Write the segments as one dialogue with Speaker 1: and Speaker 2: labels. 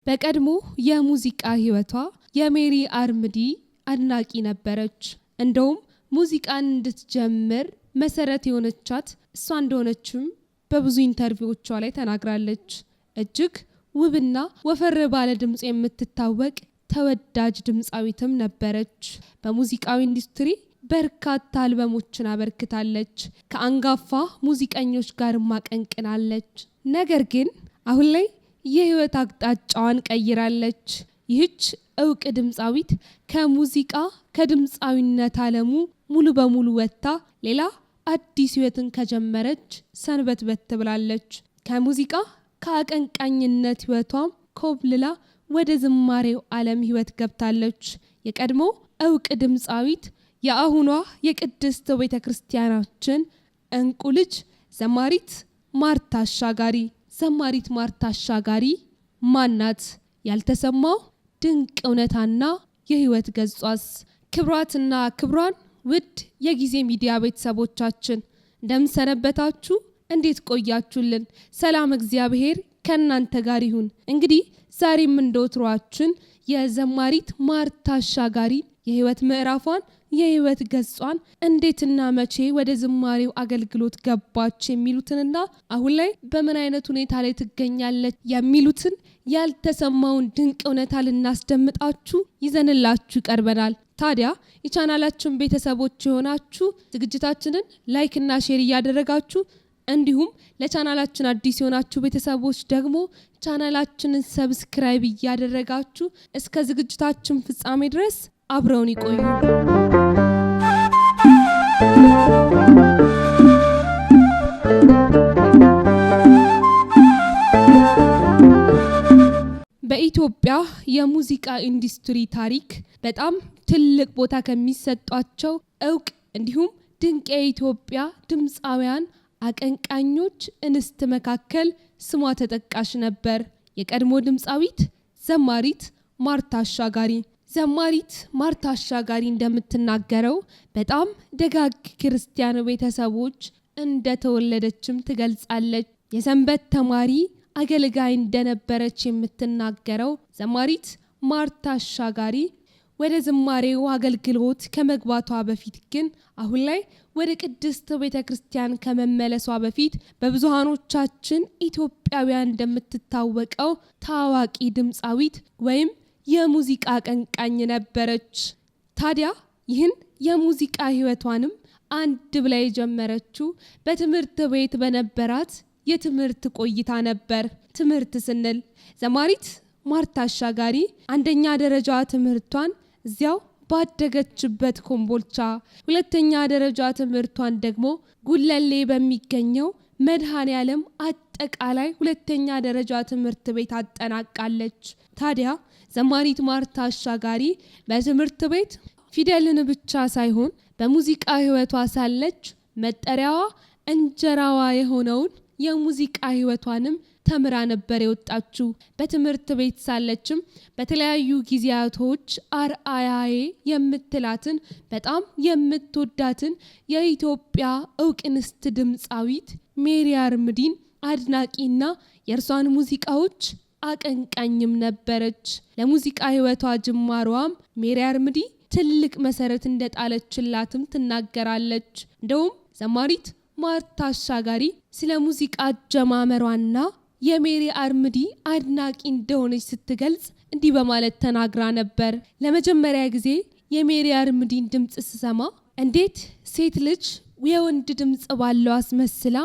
Speaker 1: በቀድሞ የሙዚቃ ህይወቷ የሜሪ አርምዲ አድናቂ ነበረች። እንደውም ሙዚቃን እንድትጀምር መሰረት የሆነቻት እሷ እንደሆነችም በብዙ ኢንተርቪዎቿ ላይ ተናግራለች። እጅግ ውብና ወፈር ባለ ድምጽ የምትታወቅ ተወዳጅ ድምጻዊትም ነበረች። በሙዚቃው ኢንዱስትሪ በርካታ አልበሞችን አበርክታለች። ከአንጋፋ ሙዚቀኞች ጋር ማቀንቅናለች። ነገር ግን አሁን ላይ የህይወት አቅጣጫዋን ቀይራለች። ይህች እውቅ ድምጻዊት ከሙዚቃ ከድምጻዊነት ዓለሙ ሙሉ በሙሉ ወጥታ ሌላ አዲስ ህይወትን ከጀመረች ሰንበትበት ብላለች። ከሙዚቃ ከአቀንቃኝነት ህይወቷም ኮብልላ ወደ ዝማሬው ዓለም ህይወት ገብታለች። የቀድሞ እውቅ ድምጻዊት የአሁኗ የቅድስት ቤተክርስቲያናችን እንቁ ልጅ ዘማሪት ማርታ አሻጋሪ። ዘማሪት ማርታ አሻጋሪ ማናት? ያልተሰማው ድንቅ እውነታና የህይወት ገጿስ? ክብራትና ክብሯን ውድ የጊዜ ሚዲያ ቤተሰቦቻችን እንደምሰነበታችሁ፣ እንዴት ቆያችሁልን? ሰላም እግዚአብሔር ከናንተ ጋር ይሁን። እንግዲህ ዛሬም እንደወትሯችን የዘማሪት ማርታ አሻጋሪ የህይወት ምዕራፏን የህይወት ገጿን እንዴትና መቼ ወደ ዝማሬው አገልግሎት ገባች የሚሉትንና አሁን ላይ በምን አይነት ሁኔታ ላይ ትገኛለች የሚሉትን ያልተሰማውን ድንቅ እውነታ ልናስደምጣችሁ ይዘንላችሁ ቀርበናል። ታዲያ የቻናላችን ቤተሰቦች የሆናችሁ ዝግጅታችንን ላይክ እና ሼር እያደረጋችሁ እንዲሁም ለቻናላችን አዲስ የሆናችሁ ቤተሰቦች ደግሞ ቻናላችንን ሰብስክራይብ እያደረጋችሁ እስከ ዝግጅታችን ፍጻሜ ድረስ አብረውን ይቆዩ። በኢትዮጵያ የሙዚቃ ኢንዱስትሪ ታሪክ በጣም ትልቅ ቦታ ከሚሰጧቸው እውቅ እንዲሁም ድንቅ የኢትዮጵያ ድምጻውያን አቀንቃኞች እንስት መካከል ስሟ ተጠቃሽ ነበር። የቀድሞ ድምጻዊት ዘማሪት ማርታ አሻጋሪ። ዘማሪት ማርታ አሻጋሪ እንደምትናገረው በጣም ደጋግ ክርስቲያን ቤተሰቦች እንደተወለደችም ትገልጻለች። የሰንበት ተማሪ አገልጋይ እንደነበረች የምትናገረው ዘማሪት ማርታ አሻጋሪ ወደ ዝማሬው አገልግሎት ከመግባቷ በፊት ግን አሁን ላይ ወደ ቅድስት ቤተክርስቲያን ከመመለሷ በፊት በብዙሃኖቻችን ኢትዮጵያውያን እንደምትታወቀው ታዋቂ ድምጻዊት ወይም የሙዚቃ አቀንቃኝ ነበረች። ታዲያ ይህን የሙዚቃ ህይወቷንም አንድ ብላ የጀመረችው በትምህርት ቤት በነበራት የትምህርት ቆይታ ነበር። ትምህርት ስንል ዘማሪት ማርታ አሻጋሪ አንደኛ ደረጃ ትምህርቷን እዚያው ባደገችበት ኮምቦልቻ፣ ሁለተኛ ደረጃ ትምህርቷን ደግሞ ጉለሌ በሚገኘው መድኃኔዓለም አጠቃላይ ሁለተኛ ደረጃ ትምህርት ቤት አጠናቃለች። ታዲያ ዘማሪት ማርታ አሻጋሪ በትምህርት ቤት ፊደልን ብቻ ሳይሆን በሙዚቃ ህይወቷ ሳለች መጠሪያዋ እንጀራዋ የሆነውን የሙዚቃ ህይወቷንም ተምራ ነበር የወጣችው። በትምህርት ቤት ሳለችም በተለያዩ ጊዜያቶች አርአያዬ የምትላትን በጣም የምትወዳትን የኢትዮጵያ እውቅ እንስት ድምጻዊት ሜሪ አርምዲን አድናቂና የእርሷን ሙዚቃዎች አቀንቃኝም ነበረች። ለሙዚቃ ህይወቷ ጅማሯም ሜሪ አርምዲ ትልቅ መሰረት እንደጣለችላትም ትናገራለች። እንደውም ዘማሪት ማርታ አሻጋሪ ስለ ሙዚቃ አጀማመሯና የሜሪ አርምዲ አድናቂ እንደሆነች ስትገልጽ እንዲህ በማለት ተናግራ ነበር። ለመጀመሪያ ጊዜ የሜሪ አርምዲን ድምጽ ስሰማ እንዴት ሴት ልጅ የወንድ ድምጽ ባለው አስመስላ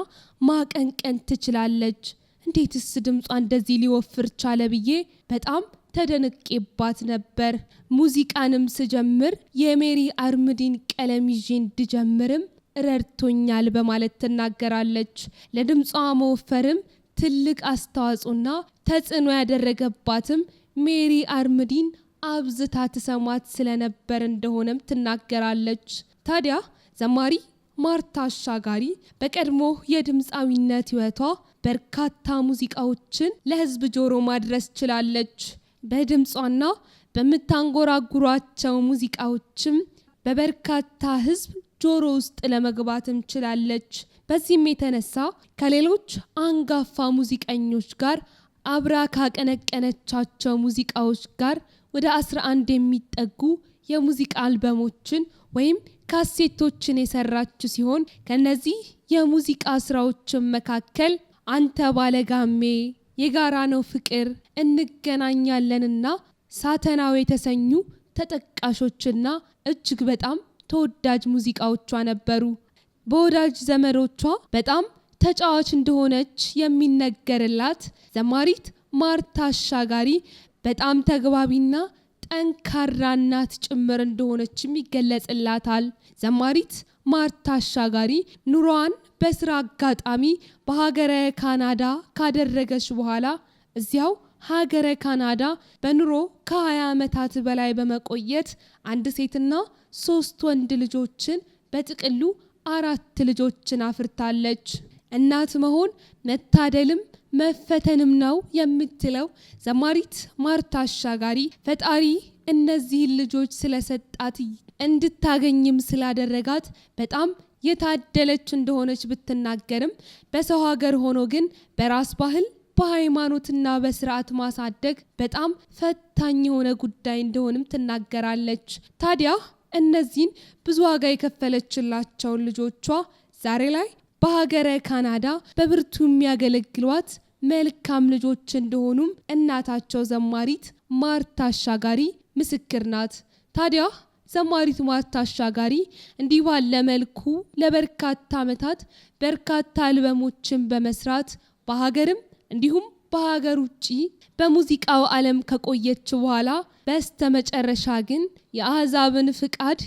Speaker 1: ማቀንቀን ትችላለች? እንዴትስ ድምጿ እንደዚህ ሊወፍር ቻለ ብዬ በጣም ተደንቄባት ነበር። ሙዚቃንም ስጀምር የሜሪ አርምዲን ቀለም ይዤ እንድጀምርም ረድቶኛል በማለት ትናገራለች። ለድምጿ መወፈርም ትልቅ አስተዋጽኦና ተጽዕኖ ያደረገባትም ሜሪ አርምዲን አብዝታ ትሰማት ስለነበር እንደሆነም ትናገራለች። ታዲያ ዘማሪ ማርታ አሻጋሪ በቀድሞ የድምጻዊነት ህይወቷ በርካታ ሙዚቃዎችን ለህዝብ ጆሮ ማድረስ ችላለች። በድምጿና በምታንጎራጉሯቸው ሙዚቃዎችም በበርካታ ህዝብ ጆሮ ውስጥ ለመግባትም ችላለች። በዚህም የተነሳ ከሌሎች አንጋፋ ሙዚቀኞች ጋር አብራ ካቀነቀነቻቸው ሙዚቃዎች ጋር ወደ 11 የሚጠጉ የሙዚቃ አልበሞችን ወይም ካሴቶችን የሰራች ሲሆን ከነዚህ የሙዚቃ ስራዎችን መካከል አንተ ባለጋሜ፣ የጋራ ነው ፍቅር፣ እንገናኛለንና ሳተናው የተሰኙ ተጠቃሾችና እጅግ በጣም ተወዳጅ ሙዚቃዎቿ ነበሩ። በወዳጅ ዘመዶቿ በጣም ተጫዋች እንደሆነች የሚነገርላት ዘማሪት ማርታ አሻጋሪ በጣም ተግባቢና ጠንካራ እናት ጭምር እንደሆነችም ይገለጽላታል። ዘማሪት ማርታ አሻጋሪ ኑሮዋን በስራ አጋጣሚ በሀገረ ካናዳ ካደረገች በኋላ እዚያው ሀገረ ካናዳ በኑሮ ከ20 ዓመታት በላይ በመቆየት 1 ሴትና 3 ወንድ ልጆችን በጥቅሉ 4 ልጆችን አፍርታለች። እናት መሆን መታደልም መፈተንም ነው የምትለው ዘማሪት ማርታ አሻጋሪ ፈጣሪ እነዚህን ልጆች ስለሰጣት እንድታገኝም ስላደረጋት በጣም የታደለች እንደሆነች ብትናገርም በሰው ሀገር ሆኖ ግን በራስ ባህል በሃይማኖትና በስርዓት ማሳደግ በጣም ፈታኝ የሆነ ጉዳይ እንደሆነም ትናገራለች። ታዲያ እነዚህን ብዙ ዋጋ የከፈለችላቸውን ልጆቿ ዛሬ ላይ በሀገረ ካናዳ በብርቱ የሚያገለግሏት መልካም ልጆች እንደሆኑም እናታቸው ዘማሪት ማርታ አሻጋሪ ምስክር ናት። ታዲያ ዘማሪት ማርታ አሻጋሪ እንዲህ ባለ መልኩ ለበርካታ ዓመታት በርካታ አልበሞችን በመስራት በሀገርም እንዲሁም በሀገር ውጪ በሙዚቃው ዓለም ከቆየች በኋላ በስተመጨረሻ ግን የአሕዛብን ፍቃድ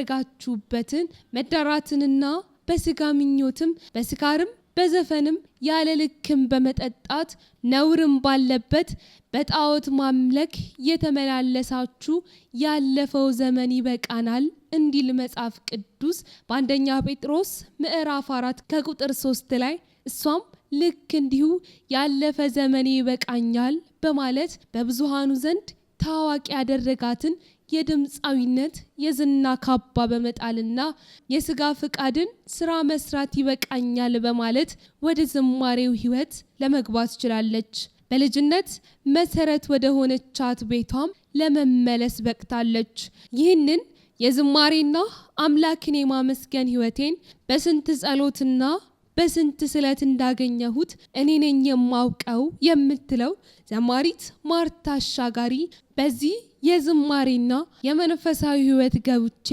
Speaker 1: ያደረጋችሁበትን መዳራትንና በስጋ ምኞትም በስካርም በዘፈንም ያለ ልክም በመጠጣት ነውርም ባለበት በጣዖት ማምለክ የተመላለሳችሁ ያለፈው ዘመን ይበቃናል እንዲል መጽሐፍ ቅዱስ በአንደኛ ጴጥሮስ ምዕራፍ 4 ከቁጥር 3 ላይ እሷም ልክ እንዲሁ ያለፈ ዘመን ይበቃኛል በማለት በብዙሃኑ ዘንድ ታዋቂ ያደረጋትን የድምፃዊነት የዝና ካባ በመጣልና የስጋ ፍቃድን ስራ መስራት ይበቃኛል በማለት ወደ ዝማሬው ህይወት ለመግባት ችላለች። በልጅነት መሰረት ወደ ሆነቻት ቤቷም ለመመለስ በቅታለች። ይህንን የዝማሬና አምላክን የማመስገን ህይወቴን በስንት ጸሎትና በስንት ስለት እንዳገኘሁት እኔ ነኝ የማውቀው የምትለው ዘማሪት ማርታ አሻጋሪ በዚህ የዝማሬና የመንፈሳዊ ህይወት ገብቼ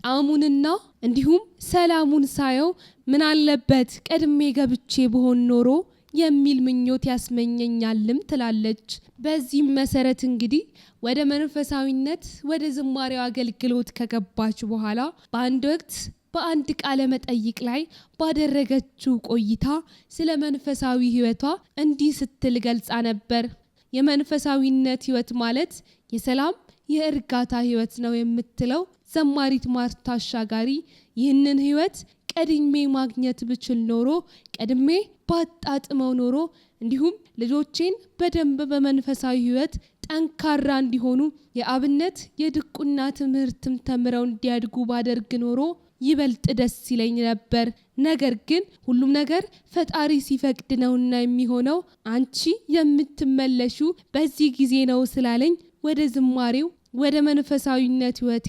Speaker 1: ጣዕሙንና እንዲሁም ሰላሙን ሳየው ምን አለበት ቀድሜ ገብቼ በሆን ኖሮ የሚል ምኞት ያስመኘኛልም ትላለች። በዚህ መሰረት እንግዲህ ወደ መንፈሳዊነት ወደ ዝማሬው አገልግሎት ከገባች በኋላ በአንድ ወቅት በአንድ ቃለ መጠይቅ ላይ ባደረገችው ቆይታ ስለ መንፈሳዊ ህይወቷ እንዲህ ስትል ገልጻ ነበር። የመንፈሳዊነት ህይወት ማለት የሰላም የእርጋታ ህይወት ነው የምትለው ዘማሪት ማርታ አሻጋሪ ይህንን ህይወት ቀድሜ ማግኘት ብችል ኖሮ ቀድሜ ባጣጥመው ኖሮ እንዲሁም ልጆቼን በደንብ በመንፈሳዊ ህይወት ጠንካራ እንዲሆኑ የአብነት የድቁና ትምህርትም ተምረው እንዲያድጉ ባደርግ ኖሮ ይበልጥ ደስ ይለኝ ነበር። ነገር ግን ሁሉም ነገር ፈጣሪ ሲፈቅድ ነውና የሚሆነው አንቺ የምትመለሹ በዚህ ጊዜ ነው ስላለኝ ወደ ዝማሬው ወደ መንፈሳዊነት ህይወቴ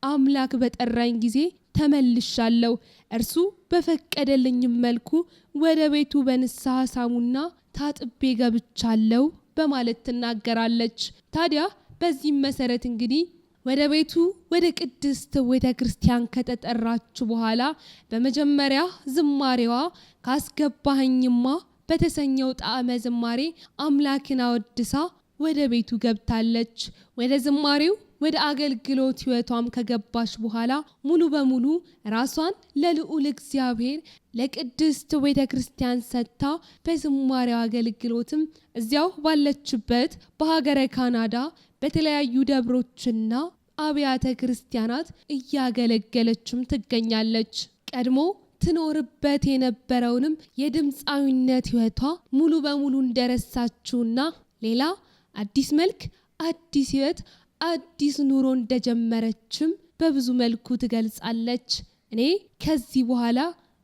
Speaker 1: አምላክ በጠራኝ ጊዜ ተመልሻለሁ። እርሱ በፈቀደልኝ መልኩ ወደ ቤቱ በንስሐ ሳሙና ታጥቤ ገብቻለሁ በማለት ትናገራለች። ታዲያ በዚህ መሰረት እንግዲህ ወደ ቤቱ ወደ ቅድስት ቤተ ክርስቲያን ከተጠራች በኋላ በመጀመሪያ ዝማሬዋ ካስገባኸኝማ በተሰኘው ጣዕመ ዝማሬ አምላክን አወድሳ ወደ ቤቱ ገብታለች። ወደ ዝማሬው ወደ አገልግሎት ህይወቷም ከገባች በኋላ ሙሉ በሙሉ ራሷን ለልዑል እግዚአብሔር ለቅድስት ቤተ ክርስቲያን ሰጥታ በዝማሬው አገልግሎትም እዚያው ባለችበት በሀገረ ካናዳ በተለያዩ ደብሮችና አብያተ ክርስቲያናት እያገለገለችም ትገኛለች። ቀድሞ ትኖርበት የነበረውንም የድምፃዊነት ህይወቷ ሙሉ በሙሉ እንደረሳችውና ሌላ አዲስ መልክ፣ አዲስ ህይወት፣ አዲስ ኑሮ እንደጀመረችም በብዙ መልኩ ትገልጻለች። እኔ ከዚህ በኋላ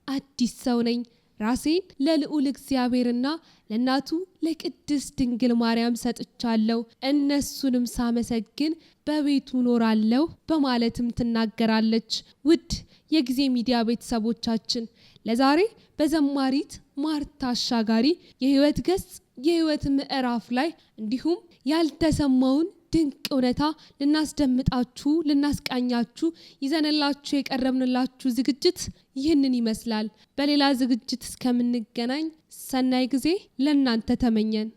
Speaker 1: አዲስ ሰው ነኝ፣ ራሴን ለልዑል እግዚአብሔርና ለእናቱ ለቅድስት ድንግል ማርያም ሰጥቻለሁ፣ እነሱንም ሳመሰግን በቤቱ ኖራለሁ በማለትም ትናገራለች። ውድ የጊዜ ሚዲያ ቤተሰቦቻችን ለዛሬ በዘማሪት ማርታ አሻጋሪ የህይወት ገጽ የህይወት ምዕራፍ ላይ እንዲሁም ያልተሰማውን ድንቅ እውነታ ልናስደምጣችሁ ልናስቃኛችሁ ይዘንላችሁ የቀረብንላችሁ ዝግጅት ይህንን ይመስላል። በሌላ ዝግጅት እስከምንገናኝ ሰናይ ጊዜ ለእናንተ ተመኘን።